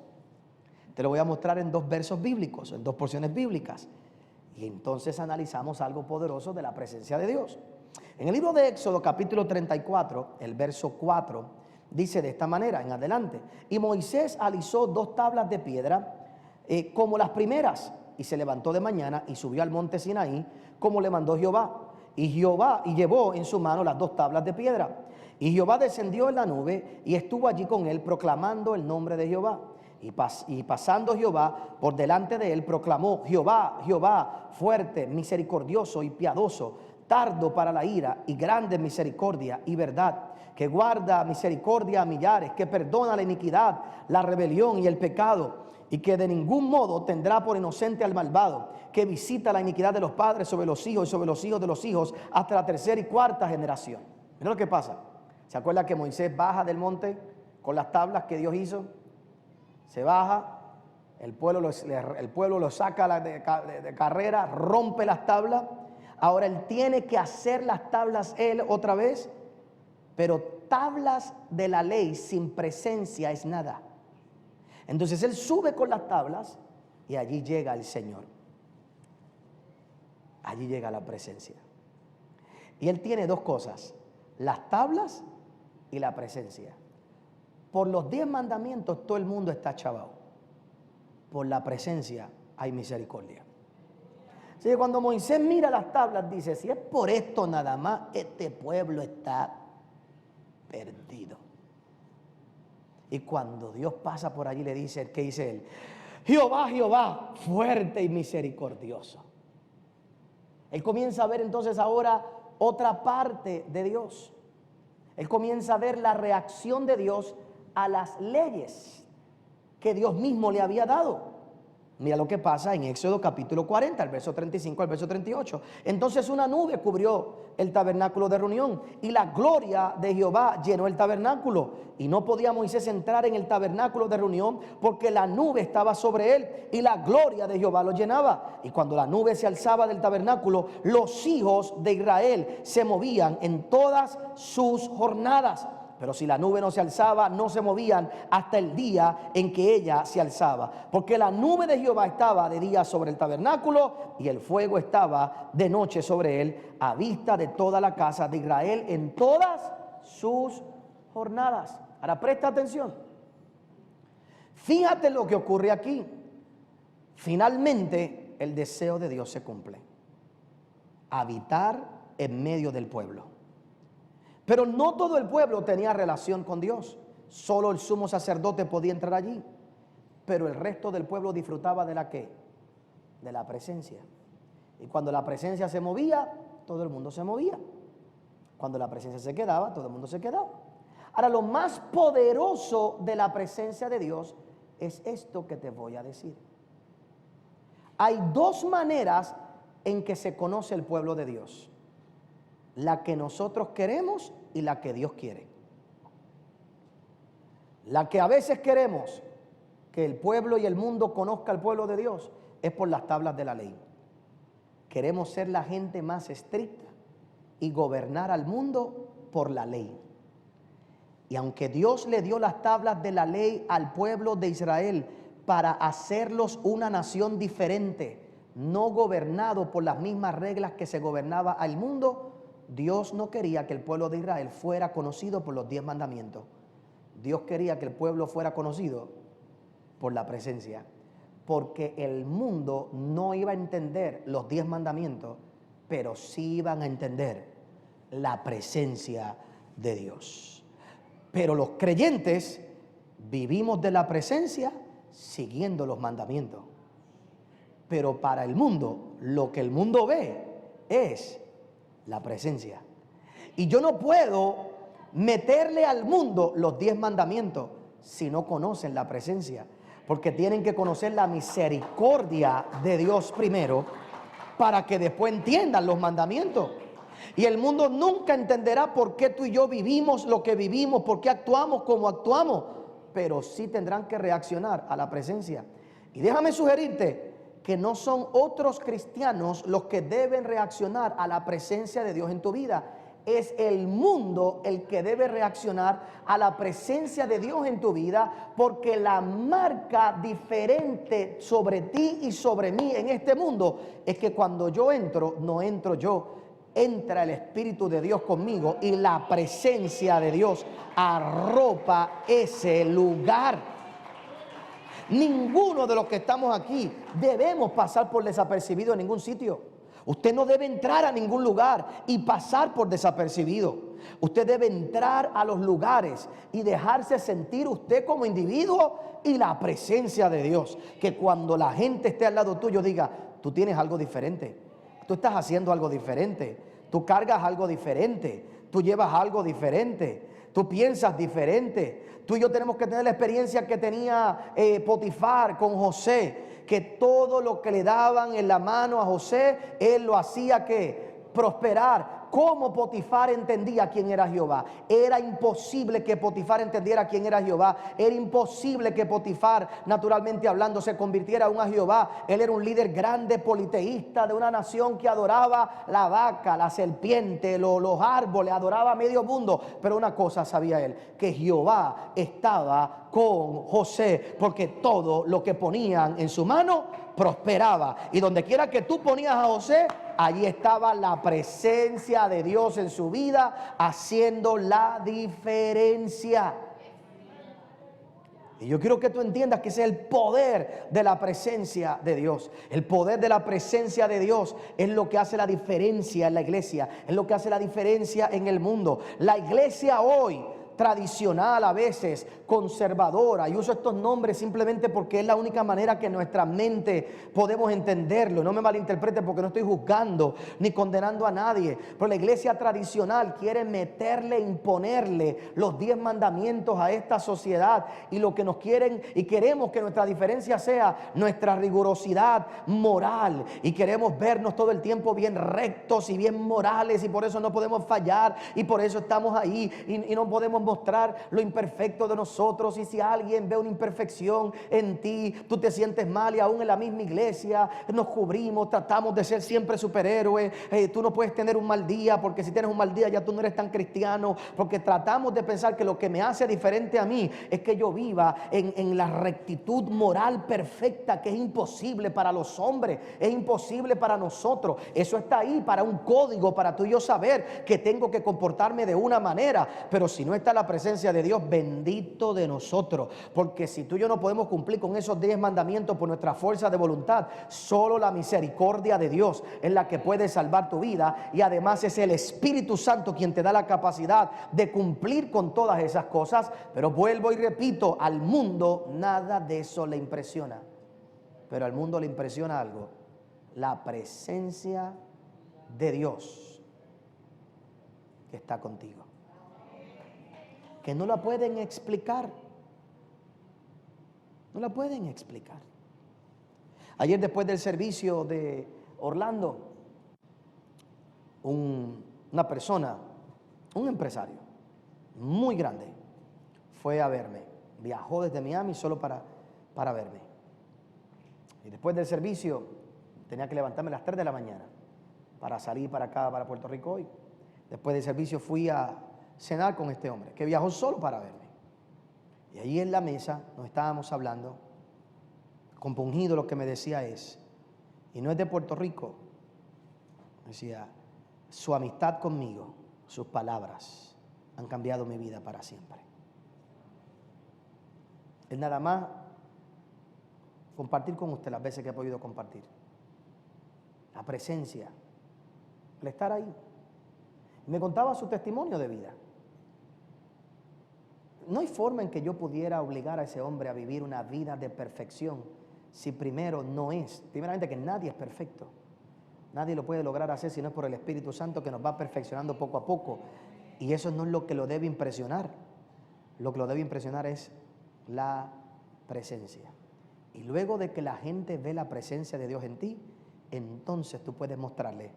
Te lo voy a mostrar en 2 versos bíblicos, en 2 porciones bíblicas. Y entonces analizamos algo poderoso de la presencia de Dios. En el libro de Éxodo, capítulo 34, el verso 4, dice de esta manera en adelante: y Moisés alisó 2 tablas de piedra como las primeras, y se levantó de mañana y subió al monte Sinaí, como le mandó Jehová. Y llevó en su mano las 2 tablas de piedra. Y Jehová descendió en la nube y estuvo allí con él, proclamando el nombre de Jehová. Y pasando Jehová por delante de él, proclamó: Jehová, Jehová, fuerte, misericordioso y piadoso, tardo para la ira y grande misericordia y verdad, que guarda misericordia a millares, que perdona la iniquidad, la rebelión y el pecado, y que de ningún modo tendrá por inocente al malvado, que visita la iniquidad de los padres sobre los hijos y sobre los hijos de los hijos hasta la 3ª y 4ª generación. Mira lo que pasa. ¿Se acuerda que Moisés baja del monte con las tablas que Dios hizo? Se baja, El pueblo lo saca de carrera, rompe las tablas. Ahora él tiene que hacer las tablas él otra vez. Pero tablas de la ley sin presencia es nada. Entonces él sube con las tablas y allí llega el Señor. Allí llega la presencia. Y él tiene dos cosas: las tablas y la presencia. Por los 10 mandamientos todo el mundo está chavado. Por la presencia hay misericordia. Así que cuando Moisés mira las tablas dice: si es por esto nada más, este pueblo está perdido. Y cuando Dios pasa por allí le dice, ¿qué dice él? Jehová, Jehová, fuerte y misericordioso. Él comienza a ver entonces ahora otra parte de Dios. Él comienza a ver la reacción de Dios a las leyes que Dios mismo le había dado. Mira lo que pasa en Éxodo capítulo 40, el verso 35 al verso 38. Entonces una nube cubrió el tabernáculo de reunión y la gloria de Jehová llenó el tabernáculo. Y no podía Moisés entrar en el tabernáculo de reunión porque la nube estaba sobre él y la gloria de Jehová lo llenaba. Y cuando la nube se alzaba del tabernáculo, los hijos de Israel se movían en todas sus jornadas. Pero si la nube no se alzaba, no se movían hasta el día en que ella se alzaba. Porque la nube de Jehová estaba de día sobre el tabernáculo y el fuego estaba de noche sobre él, a vista de toda la casa de Israel en todas sus jornadas. Ahora presta atención. Fíjate lo que ocurre aquí. Finalmente el deseo de Dios se cumple: habitar en medio del pueblo. Pero no todo el pueblo tenía relación con Dios. Solo el sumo sacerdote podía entrar allí. Pero el resto del pueblo disfrutaba de la ¿qué? De la presencia. Y cuando la presencia se movía, todo el mundo se movía. Cuando la presencia se quedaba, todo el mundo se quedaba. Ahora, lo más poderoso de la presencia de Dios es esto que te voy a decir. Hay dos maneras en que se conoce el pueblo de Dios: la que nosotros queremos y la que Dios quiere. La que a veces queremos que el pueblo y el mundo conozca al pueblo de Dios es por las tablas de la ley. Queremos ser la gente más estricta y gobernar al mundo por la ley. Y aunque Dios le dio las tablas de la ley al pueblo de Israel para hacerlos una nación diferente, no gobernado por las mismas reglas que se gobernaba al mundo, Dios no quería que el pueblo de Israel fuera conocido por los 10 mandamientos. Dios quería que el pueblo fuera conocido por la presencia, porque el mundo no iba a entender los 10 mandamientos, pero sí iban a entender la presencia de Dios. Pero los creyentes vivimos de la presencia siguiendo los mandamientos. Pero para el mundo, lo que el mundo ve es la presencia. Y yo no puedo meterle al mundo los 10 mandamientos si no conocen la presencia, porque tienen que conocer la misericordia de Dios primero para que después entiendan los mandamientos. Y el mundo nunca entenderá por qué tú y yo vivimos lo que vivimos, por qué actuamos como actuamos, pero sí tendrán que reaccionar a la presencia. Y déjame sugerirte que no son otros cristianos los que deben reaccionar a la presencia de Dios en tu vida. Es el mundo el que debe reaccionar a la presencia de Dios en tu vida, porque la marca diferente sobre ti y sobre mí en este mundo es que cuando yo entro, no entro yo, entra el Espíritu de Dios conmigo y la presencia de Dios arropa ese lugar. Ninguno de los que estamos aquí debemos pasar por desapercibido en ningún sitio. Usted no debe entrar a ningún lugar y pasar por desapercibido. Usted debe entrar a los lugares y dejarse sentir usted como individuo y la presencia de Dios. Que cuando la gente esté al lado tuyo diga: tú tienes algo diferente, tú estás haciendo algo diferente, tú cargas algo diferente, tú llevas algo diferente, tú piensas diferente. Tú y yo tenemos que tener la experiencia que tenía Potifar con José, que todo lo que le daban en la mano a José, él lo hacía que prosperar. cómo Potifar entendía quién era Jehová. Era imposible que Potifar entendiera quién era Jehová. Era imposible que Potifar, naturalmente hablando, se convirtiera aún a Jehová. Él era un líder grande, politeísta, de una nación que adoraba la vaca, la serpiente, los árboles, adoraba a medio mundo. Pero una cosa sabía él, que Jehová estaba con José, porque todo lo que ponían en su mano prosperaba. Y donde quiera que tú ponías a José, allí estaba la presencia de Dios en su vida, haciendo la diferencia. Y yo quiero que tú entiendas que ese es el poder de la presencia de Dios. El poder de la presencia de Dios es lo que hace la diferencia en la iglesia, es lo que hace la diferencia en el mundo. La iglesia hoy, tradicional, a veces conservadora, y uso estos nombres simplemente porque es la única manera que nuestra mente podemos entenderlo. No me malinterprete, porque no estoy juzgando ni condenando a nadie, pero la iglesia tradicional quiere meterle, imponerle los 10 mandamientos a esta sociedad, y lo que nos quieren y queremos que nuestra diferencia sea nuestra rigurosidad moral, y queremos vernos todo el tiempo bien rectos y bien morales, y por eso no podemos fallar, y por eso estamos ahí y no podemos mostrar lo imperfecto de nosotros. Y si alguien ve una imperfección en ti, tú te sientes mal, y aún en la misma iglesia nos cubrimos, tratamos de ser siempre superhéroes. Tú no puedes tener un mal día, porque si tienes un mal día ya tú no eres tan cristiano, porque tratamos de pensar que lo que me hace diferente a mí es que yo viva en la rectitud moral perfecta, que es imposible para los hombres, es imposible para nosotros. Eso está ahí para un código, para tú y yo saber que tengo que comportarme de una manera. Pero si no está la presencia de Dios, bendito de nosotros, porque si tú y yo no podemos cumplir con esos 10 mandamientos por nuestra fuerza de voluntad, solo la misericordia de Dios es la que puede salvar tu vida, y además es el Espíritu Santo quien te da la capacidad de cumplir con todas esas cosas. Pero vuelvo y repito, al mundo nada de eso le impresiona, pero al mundo le impresiona algo: la presencia de Dios que está contigo, que no la pueden explicar. No la pueden explicar. Ayer, después del servicio de Orlando, una persona, un empresario muy grande, fue a verme. Viajó desde Miami solo para verme. Y después del servicio tenía que levantarme a las 3 de la mañana para salir para acá, para Puerto Rico hoy. Después del servicio fui a cenar con este hombre que viajó solo para verme. Y allí en la mesa nos estábamos hablando. Compungido, lo que me decía es, y no es de Puerto Rico, decía, su amistad conmigo, sus palabras han cambiado mi vida para siempre. Es nada más compartir con usted las veces que he podido compartir. La presencia, el estar ahí. Me contaba su testimonio de vida. No hay forma en que yo pudiera obligar a ese hombre a vivir una vida de perfección si primero no es, primeramente, que nadie es perfecto. Nadie lo puede lograr hacer si no es por el Espíritu Santo, que nos va perfeccionando poco a poco. Y eso no es lo que lo debe impresionar. Lo que lo debe impresionar es la presencia. Y luego de que la gente ve la presencia de Dios en ti, entonces tú puedes mostrarle,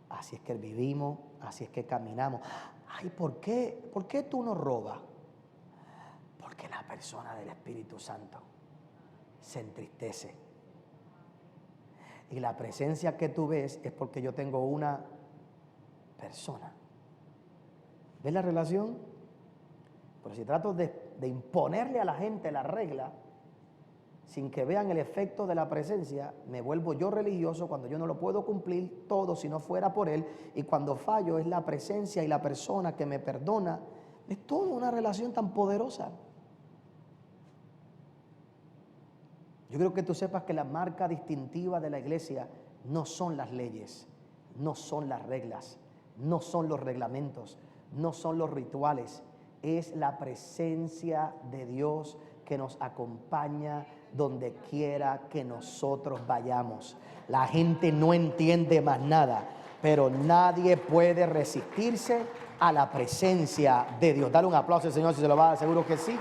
así es que vivimos, así es que caminamos. Ay, ¿por qué tú no robas? Porque la persona del Espíritu Santo se entristece. Y la presencia que tú ves es porque yo tengo una persona. ¿Ves la relación? Pero si trato de imponerle a la gente la regla, sin que vean el efecto de la presencia, me vuelvo yo religioso cuando yo no lo puedo cumplir todo si no fuera por Él. Y cuando fallo es la presencia y la persona que me perdona. Es toda una relación tan poderosa. Yo creo que tú sepas que la marca distintiva de la iglesia no son las leyes, no son las reglas, no son los reglamentos, no son los rituales. Es la presencia de Dios que nos acompaña donde quiera que nosotros vayamos. La gente no entiende más nada, pero nadie puede resistirse a la presencia de Dios. Dale un aplauso al Señor si se lo va a dar, seguro que sí.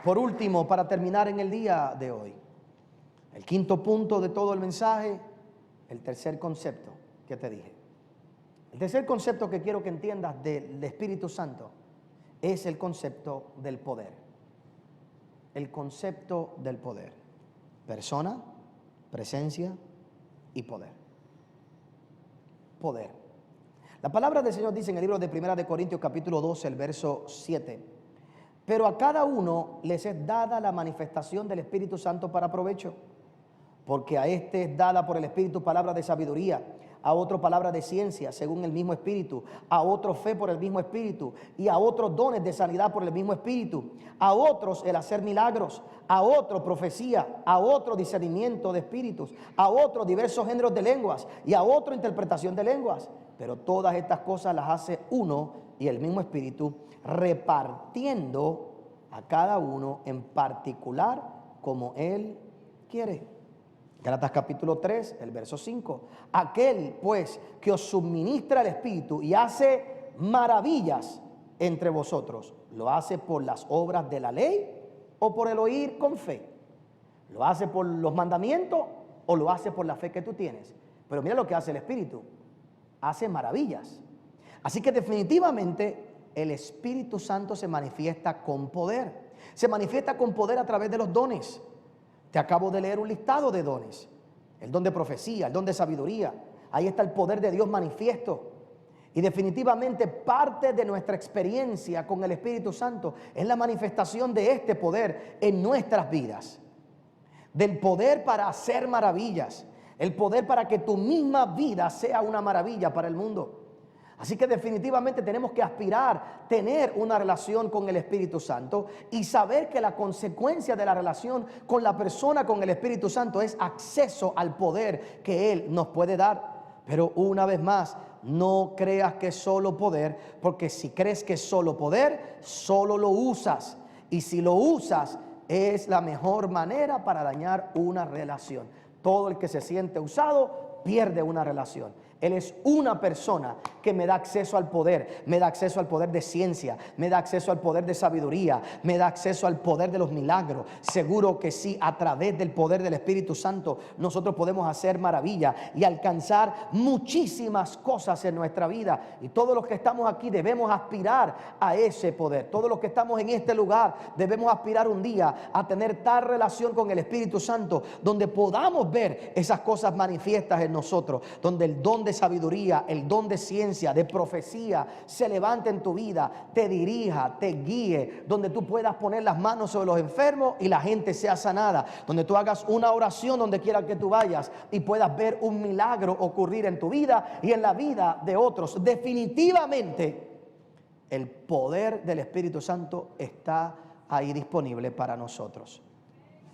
Por último, para terminar en el día de hoy, El quinto punto de todo el mensaje, el tercer concepto que te dije. El tercer concepto que quiero que entiendas del Espíritu Santo es el concepto del poder. El concepto del poder. Persona, presencia y poder. Poder. La palabra del Señor dice en el libro de 1 Corintios capítulo 12, el verso 7: pero a cada uno les es dada la manifestación del Espíritu Santo para provecho. Porque a este es dada por el Espíritu palabra de sabiduría, a otro palabra de ciencia según el mismo Espíritu, a otro fe por el mismo Espíritu, y a otros dones de sanidad por el mismo Espíritu, a otros el hacer milagros, a otro profecía, a otro discernimiento de espíritus, a otro diversos géneros de lenguas, y a otro interpretación de lenguas. Pero todas estas cosas las hace uno y el mismo Espíritu, repartiendo a cada uno en particular como Él quiere. Gálatas capítulo 3, el verso 5. Aquel pues que os suministra el Espíritu y hace maravillas entre vosotros, ¿lo hace por las obras de la ley o por el oír con fe? ¿Lo hace por los mandamientos o lo hace por la fe que tú tienes? Pero mira lo que hace el Espíritu. Hace maravillas. Así que definitivamente el Espíritu Santo se manifiesta con poder. Se manifiesta con poder a través de los dones. Te acabo de leer un listado de dones. El don de profecía, el don de sabiduría. Ahí está el poder de Dios manifiesto. Y definitivamente parte de nuestra experiencia con el Espíritu Santo es la manifestación de este poder en nuestras vidas. Del poder para hacer maravillas. El poder para que tu misma vida sea una maravilla para el mundo. Así que definitivamente tenemos que aspirar, tener una relación con el Espíritu Santo y saber que la consecuencia de la relación con la persona con el Espíritu Santo es acceso al poder que Él nos puede dar. Pero una vez más, no creas que es solo poder, porque si crees que es solo poder, solo lo usas. Y si lo usas, es la mejor manera para dañar una relación. Todo el que se siente usado pierde una relación. Él es una persona que me da acceso al poder, me da acceso al poder de ciencia, me da acceso al poder de sabiduría, me da acceso al poder de los milagros. Seguro que sí, a través del poder del Espíritu Santo nosotros podemos hacer maravillas y alcanzar muchísimas cosas en nuestra vida. Y todos los que estamos aquí debemos aspirar a ese poder. Todos los que estamos en este lugar debemos aspirar un día a tener tal relación con el Espíritu Santo donde podamos ver esas cosas manifiestas en nosotros, donde el don de sabiduría, el don de ciencia, de profecía se levante en tu vida, te dirija, te guíe, donde tú puedas poner las manos sobre los enfermos y la gente sea sanada, donde tú hagas una oración donde quiera que tú vayas y puedas ver un milagro ocurrir en tu vida y en la vida de otros. Definitivamente el poder del Espíritu Santo está ahí disponible para nosotros,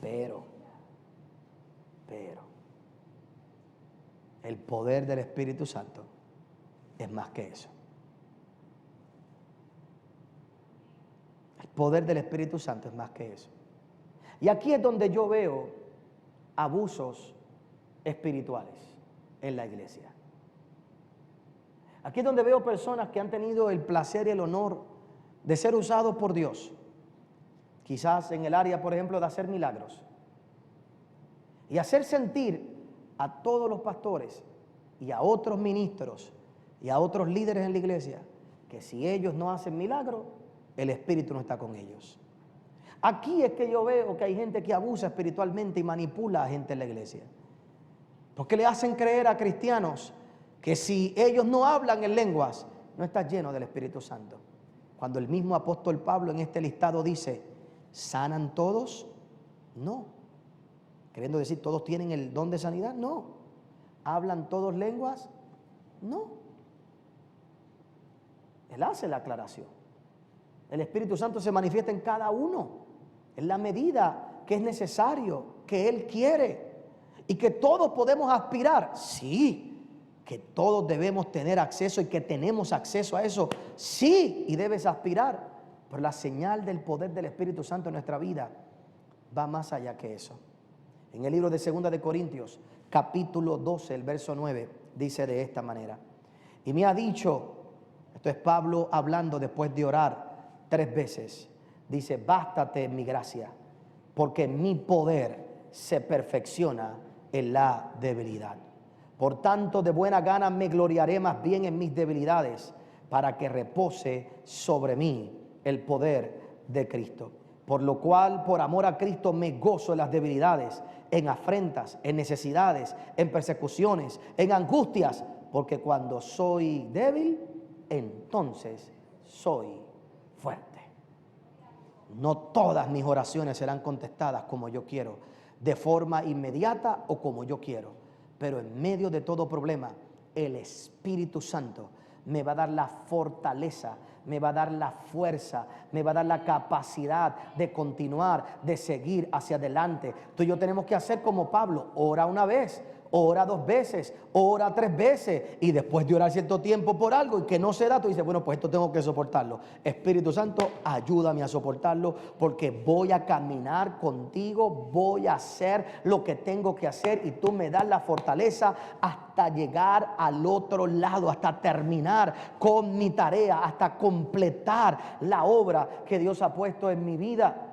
pero el poder del Espíritu Santo es más que eso. El poder del Espíritu Santo es más que eso. Y aquí es donde yo veo abusos espirituales en la iglesia. Aquí es donde veo personas que han tenido el placer y el honor de ser usados por Dios. Quizás en el área, por ejemplo, de hacer milagros. Y hacer sentir a todos los pastores y a otros ministros y a otros líderes en la iglesia que si ellos no hacen milagros, el Espíritu no está con ellos. Aquí es que yo veo que hay gente que abusa espiritualmente y manipula a gente en la iglesia, porque le hacen creer a cristianos que si ellos no hablan en lenguas, no está lleno del Espíritu Santo, cuando el mismo apóstol Pablo en este listado dice: ¿sanan todos? No. Queriendo decir, ¿todos tienen el don de sanidad? No. ¿Hablan todos lenguas? No. Él hace la aclaración. El Espíritu Santo se manifiesta en cada uno, en la medida que es necesario, que Él quiere. Y que todos podemos aspirar. Sí, que todos debemos tener acceso y que tenemos acceso a eso. Sí, y debes aspirar. Pero la señal del poder del Espíritu Santo en nuestra vida va más allá que eso. En el libro de 2 de Corintios, capítulo 12, el verso 9, dice de esta manera: y me ha dicho, esto es Pablo hablando después de orar 3 veces, dice: bástate mi gracia, porque mi poder se perfecciona en la debilidad. Por tanto, de buena gana me gloriaré más bien en mis debilidades, para que repose sobre mí el poder de Cristo. Por lo cual, por amor a Cristo, me gozo en las debilidades, en afrentas, en necesidades, en persecuciones, en angustias, porque cuando soy débil, entonces soy fuerte. No todas mis oraciones serán contestadas como yo quiero, de forma inmediata o como yo quiero, pero en medio de todo problema, el Espíritu Santo me va a dar la fortaleza, me va a dar la fuerza, me va a dar la capacidad de continuar, de seguir hacia adelante. Tú y yo tenemos que hacer como Pablo: ora una vez, ora 2 veces, ora 3 veces, y después de orar cierto tiempo por algo y que no se da, tú dices, bueno, pues esto tengo que soportarlo. Espíritu Santo, ayúdame a soportarlo, porque voy a caminar contigo, voy a hacer lo que tengo que hacer, y tú me das la fortaleza hasta llegar al otro lado, hasta terminar con mi tarea, hasta completar la obra que Dios ha puesto en mi vida.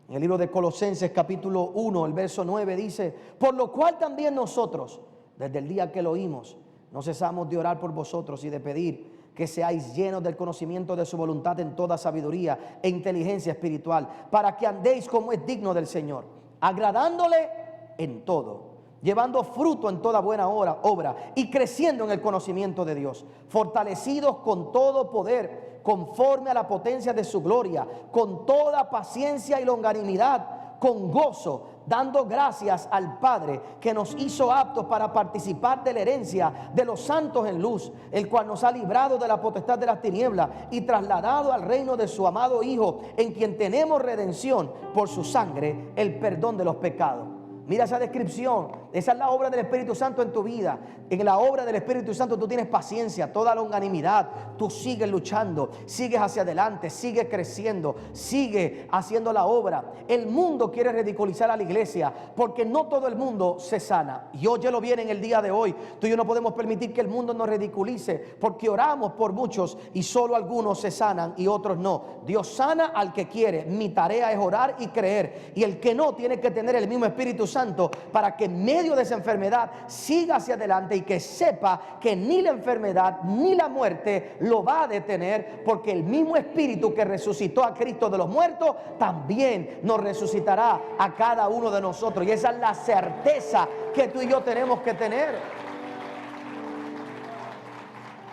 En el libro de Colosenses capítulo 1, el verso 9 dice: por lo cual también nosotros, desde el día que lo oímos, no cesamos de orar por vosotros y de pedir que seáis llenos del conocimiento de su voluntad en toda sabiduría e inteligencia espiritual, para que andéis como es digno del Señor, agradándole en todo, llevando fruto en toda buena obra y creciendo en el conocimiento de Dios, fortalecidos con todo poder, conforme a la potencia de su gloria, con toda paciencia y longanimidad, con gozo, dando gracias al Padre, que nos hizo aptos para participar de la herencia de los santos en luz, el cual nos ha librado de la potestad de las tinieblas y trasladado al reino de su amado Hijo, en quien tenemos redención por su sangre, el perdón de los pecados. Mira esa descripción, esa es la obra del Espíritu Santo en tu vida. En la obra del Espíritu Santo tú tienes paciencia, toda longanimidad, tú sigues luchando, sigues hacia adelante, sigues creciendo, sigues haciendo la obra. El mundo quiere ridiculizar a la iglesia porque no todo el mundo se sana. Y óyelo bien en el día de hoy, tú y yo no podemos permitir que el mundo nos ridiculice, porque oramos por muchos y solo algunos se sanan y otros no. Dios sana al que quiere. Mi tarea es orar y creer, y el que no tiene que tener el mismo Espíritu Santo para que en medio de esa enfermedad siga hacia adelante, y que sepa que ni la enfermedad ni la muerte lo va a detener, porque el mismo Espíritu que resucitó a Cristo de los muertos también nos resucitará a cada uno de nosotros. Y esa es la certeza que tú y yo tenemos que tener.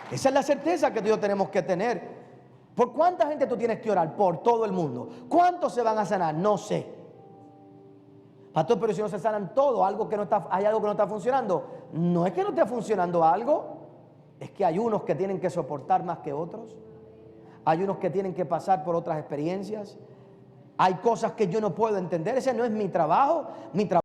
Esa es la certeza que tú y yo tenemos que tener. ¿Por cuánta gente tú tienes que orar? Por todo el mundo. ¿Cuántos se van a sanar? No sé. Pastor, pero si no se sanan todos, hay algo que no está funcionando. No es que no esté funcionando algo, es que hay unos que tienen que soportar más que otros. Hay unos que tienen que pasar por otras experiencias. Hay cosas que yo no puedo entender. Ese no es mi trabajo. Mi trabajo